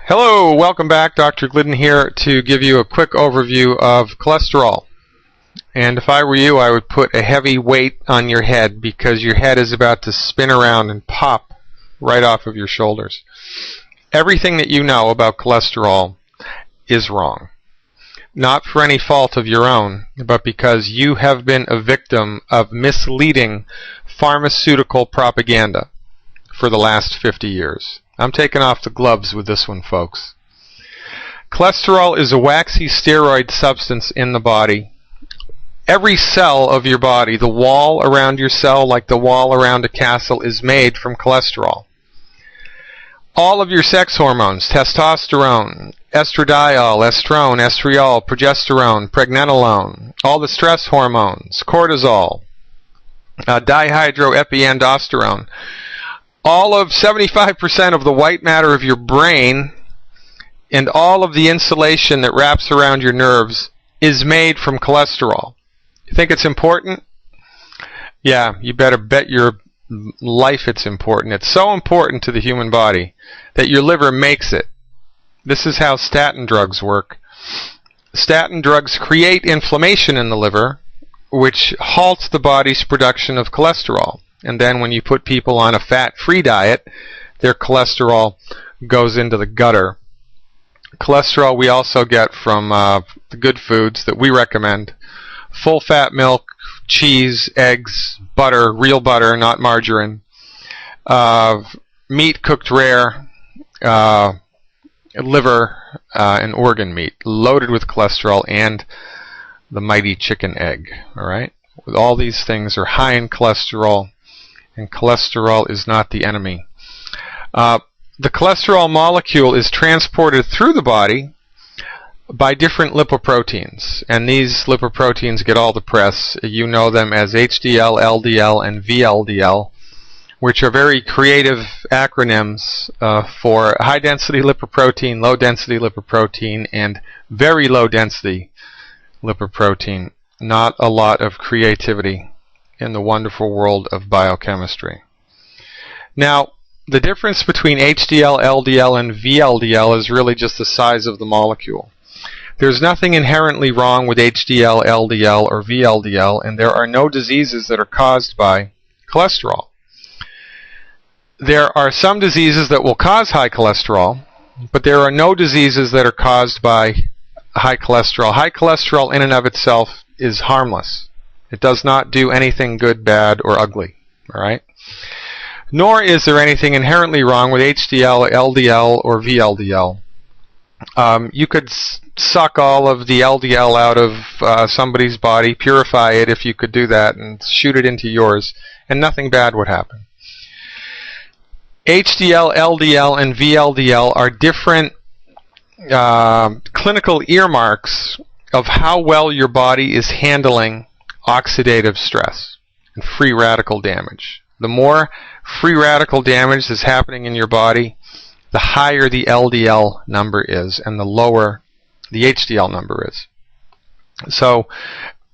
Hello, welcome back. Dr. Glidden here to give you a quick overview of cholesterol. And if I were you, I would put a heavy weight on your head because your head is about to spin around and pop right off of your shoulders. Everything that you know about cholesterol is wrong. Not for any fault of your own, but because you have been a victim of misleading pharmaceutical propaganda for the last 50 years. I'm taking off the gloves with this one, folks. Cholesterol is a waxy steroid substance in the body. Every cell of your body, the wall around your cell, like the wall around a castle, is made from cholesterol. All of your sex hormones, testosterone, estradiol, estrone, estriol, progesterone, pregnenolone, all the stress hormones, cortisol, dihydroepiandrosterone, all of 75% of the white matter of your brain and all of the insulation that wraps around your nerves is made from cholesterol. You think it's important? Yeah, you better bet your life it's important. It's so important to the human body that your liver makes it. This is how statin drugs work. Statin drugs create inflammation in the liver, which halts the body's production of cholesterol. And then when you put people on a fat-free diet, their cholesterol goes into the gutter. Cholesterol we also get from the good foods that we recommend. Full-fat milk, cheese, eggs, butter, real butter, not margarine. Meat cooked rare, liver, and organ meat, loaded with cholesterol, and the mighty chicken egg. All right? All these things are high in cholesterol. And cholesterol is not the enemy. The cholesterol molecule is transported through the body by different lipoproteins. And these lipoproteins get all the press. You know them as HDL, LDL, and VLDL, which are very creative acronyms for high-density lipoprotein, low-density lipoprotein, and very low-density lipoprotein. Not a lot of creativity in the wonderful world of biochemistry. Now, the difference between HDL, LDL, and VLDL is really just the size of the molecule. There's nothing inherently wrong with HDL, LDL, or VLDL, and there are no diseases that are caused by cholesterol. There are some diseases that will cause high cholesterol, but there are no diseases that are caused by high cholesterol. High cholesterol in and of itself is harmless. It does not do anything good, bad, or ugly. All right? Nor is there anything inherently wrong with HDL, LDL, or VLDL. You could suck all of the LDL out of somebody's body, purify it if you could do that, and shoot it into yours, and nothing bad would happen. HDL, LDL, and VLDL are different clinical earmarks of how well your body is handling oxidative stress and free radical damage. The more free radical damage is happening in your body, the higher the LDL number is and the lower the HDL number is. So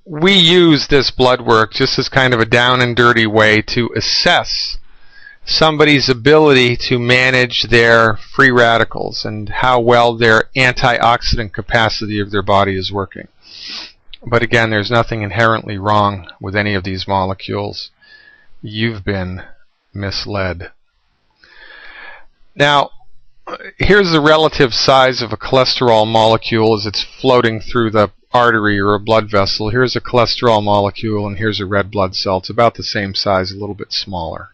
we use this blood work just as kind of a down and dirty way to assess somebody's ability to manage their free radicals and how well their antioxidant capacity of their body is working. But again, there's nothing inherently wrong with any of these molecules. You've been misled. Now, here's the relative size of a cholesterol molecule as it's floating through the artery or a blood vessel. Here's a cholesterol molecule, and here's a red blood cell. It's about the same size, a little bit smaller.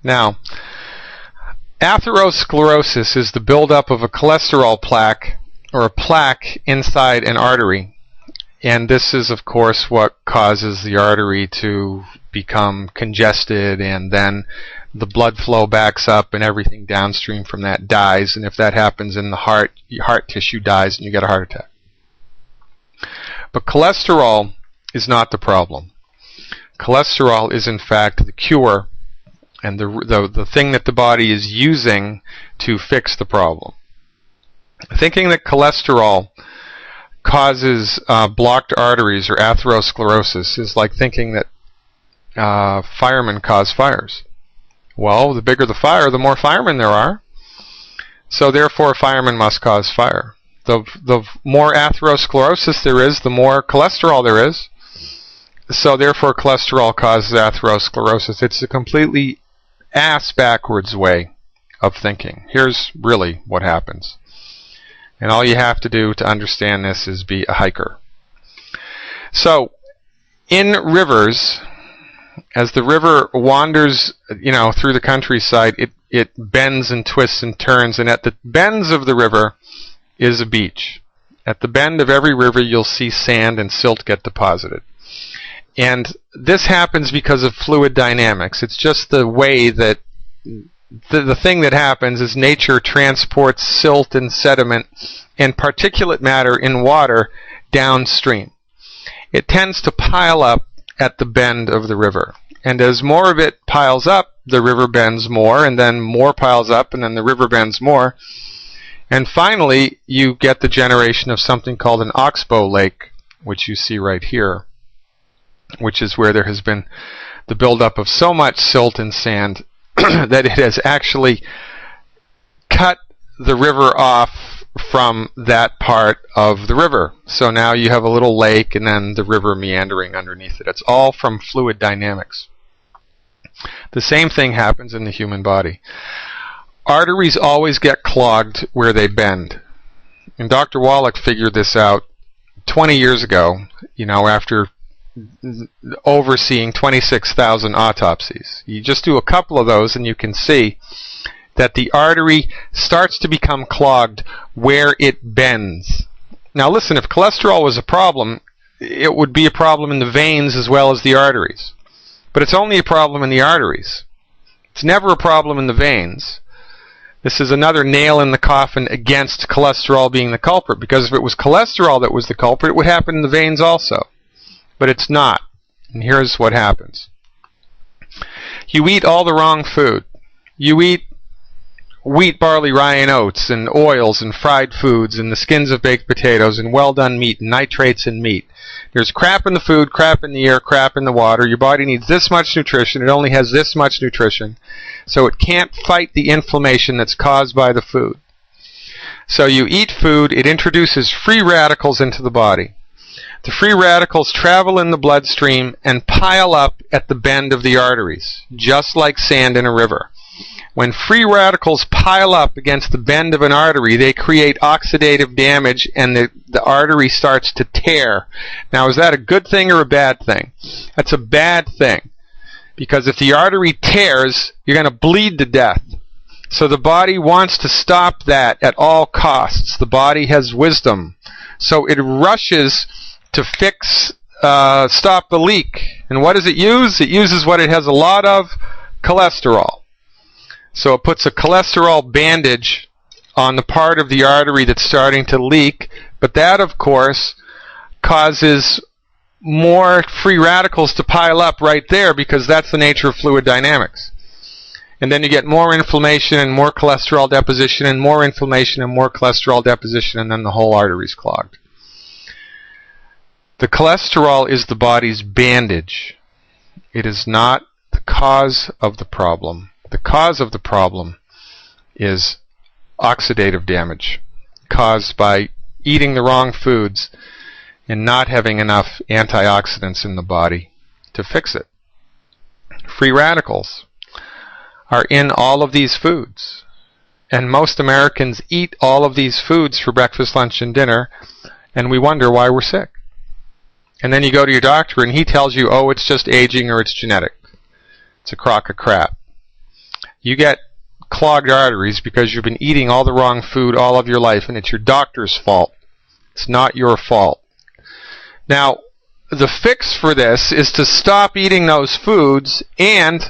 Now, atherosclerosis is the buildup of a cholesterol plaque or a plaque inside an artery. And this is, of course, what causes the artery to become congested, and then the blood flow backs up and everything downstream from that dies. And if that happens in the heart, your heart tissue dies and you get a heart attack. But cholesterol is not the problem. Cholesterol is, in fact, the cure and the thing that the body is using to fix the problem. Thinking that cholesterol causes blocked arteries or atherosclerosis is like thinking that firemen cause fires. Well, the bigger the fire, the more firemen there are. So therefore, a fireman must cause fire. The more atherosclerosis there is, the more cholesterol there is. So therefore, cholesterol causes atherosclerosis. It's a completely ass-backwards way of thinking. Here's really what happens. And all you have to do to understand this is be a hiker. So, in rivers, as the river wanders, through the countryside, it bends and twists and turns, and at the bends of the river is a beach. At the bend of every river, you'll see sand and silt get deposited. And this happens because of fluid dynamics. It's just the way that the thing that happens is nature transports silt and sediment and particulate matter in water downstream. It tends to pile up at the bend of the river. And as more of it piles up, the river bends more, and then more piles up, and then the river bends more. And finally, you get the generation of something called an oxbow lake, which you see right here, which is where there has been the buildup of so much silt and sand that it has actually cut the river off from that part of the river. So now you have a little lake and then the river meandering underneath it. It's all from fluid dynamics. The same thing happens in the human body. Arteries always get clogged where they bend. And Dr. Wallach figured this out 20 years ago, after overseeing 26,000 autopsies. You just do a couple of those and you can see that the artery starts to become clogged where it bends. Now listen, if cholesterol was a problem, it would be a problem in the veins as well as the arteries. But it's only a problem in the arteries. It's never a problem in the veins. This is another nail in the coffin against cholesterol being the culprit, because if it was cholesterol that was the culprit, it would happen in the veins also. But it's not. And here's what happens. You eat all the wrong food. You eat wheat, barley, rye, and oats, and oils, and fried foods, and the skins of baked potatoes, and well-done meat, and nitrates in meat. There's crap in the food, crap in the air, crap in the water. Your body needs this much nutrition. It only has this much nutrition. So it can't fight the inflammation that's caused by the food. So you eat food. It introduces free radicals into the body. The free radicals travel in the bloodstream and pile up at the bend of the arteries, just like sand in a river. When free radicals pile up against the bend of an artery, they create oxidative damage and the artery starts to tear. Now, is that a good thing or a bad thing? That's a bad thing. Because if the artery tears, you're going to bleed to death. So the body wants to stop that at all costs. The body has wisdom. So it rushes to stop the leak. And what does it use? It uses what it has a lot of, cholesterol. So it puts a cholesterol bandage on the part of the artery that's starting to leak, but that, of course, causes more free radicals to pile up right there because that's the nature of fluid dynamics. And then you get more inflammation and more cholesterol deposition and more inflammation and more cholesterol deposition, and then the whole artery's clogged. The cholesterol is the body's bandage. It is not the cause of the problem. The cause of the problem is oxidative damage caused by eating the wrong foods and not having enough antioxidants in the body to fix it. Free radicals are in all of these foods. And most Americans eat all of these foods for breakfast, lunch, and dinner, and we wonder why we're sick. And then you go to your doctor and he tells you, oh, it's just aging or it's genetic. It's a crock of crap. You get clogged arteries because you've been eating all the wrong food all of your life, and it's your doctor's fault. It's not your fault. Now, the fix for this is to stop eating those foods and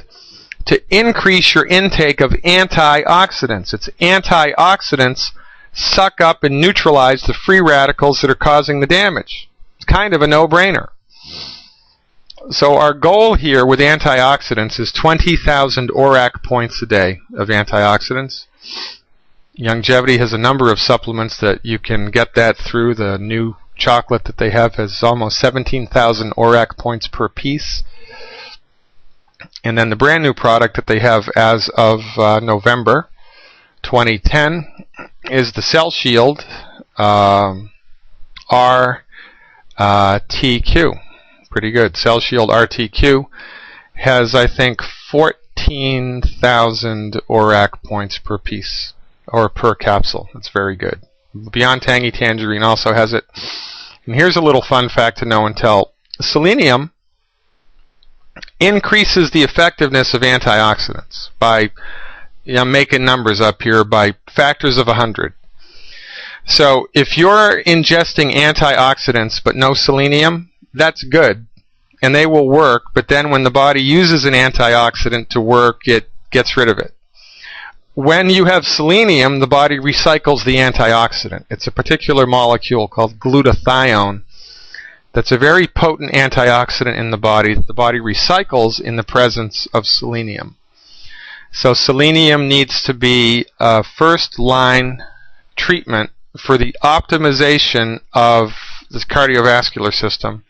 to increase your intake of antioxidants. It's antioxidants suck up and neutralize the free radicals that are causing the damage. It's kind of a no-brainer. So our goal here with antioxidants is 20,000 ORAC points a day of antioxidants. Longevity has a number of supplements that you can get that through. The new chocolate that they have has almost 17,000 ORAC points per piece. And then the brand new product that they have as of November 2010 is the Cell Shield RTQ. Pretty good. Cell Shield RTQ has, I think, 14,000 ORAC points per piece, or per capsule. That's very good. Beyond Tangy Tangerine also has it. And here's a little fun fact to know and tell. Selenium increases the effectiveness of antioxidants by, I'm making numbers up here, by factors of 100. So if you're ingesting antioxidants but no selenium, that's good, and they will work, but then when the body uses an antioxidant to work, it gets rid of it. When you have selenium, the body recycles the antioxidant. It's a particular molecule called glutathione that's a very potent antioxidant in the body that the body recycles in the presence of selenium. So selenium needs to be a first-line treatment for the optimization of this cardiovascular system,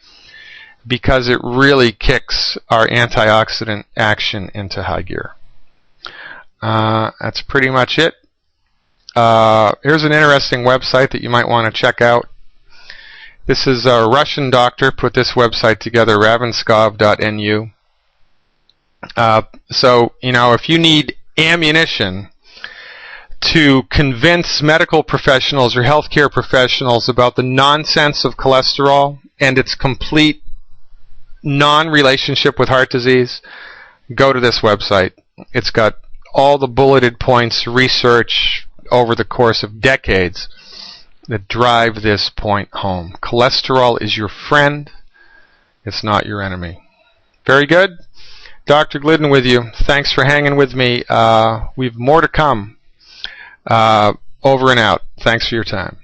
because it really kicks our antioxidant action into high gear. That's pretty much it. Here's an interesting website that you might want to check out. This is a Russian doctor put this website together, ravenskov.nu. So, if you need ammunition to convince medical professionals or healthcare professionals about the nonsense of cholesterol and its complete non-relationship with heart disease, go to this website. It's got all the bulleted points, research over the course of decades that drive this point home. Cholesterol is your friend. It's not your enemy. Very good. Dr. Glidden with you. Thanks for hanging with me. We've more to come. Over and out. Thanks for your time.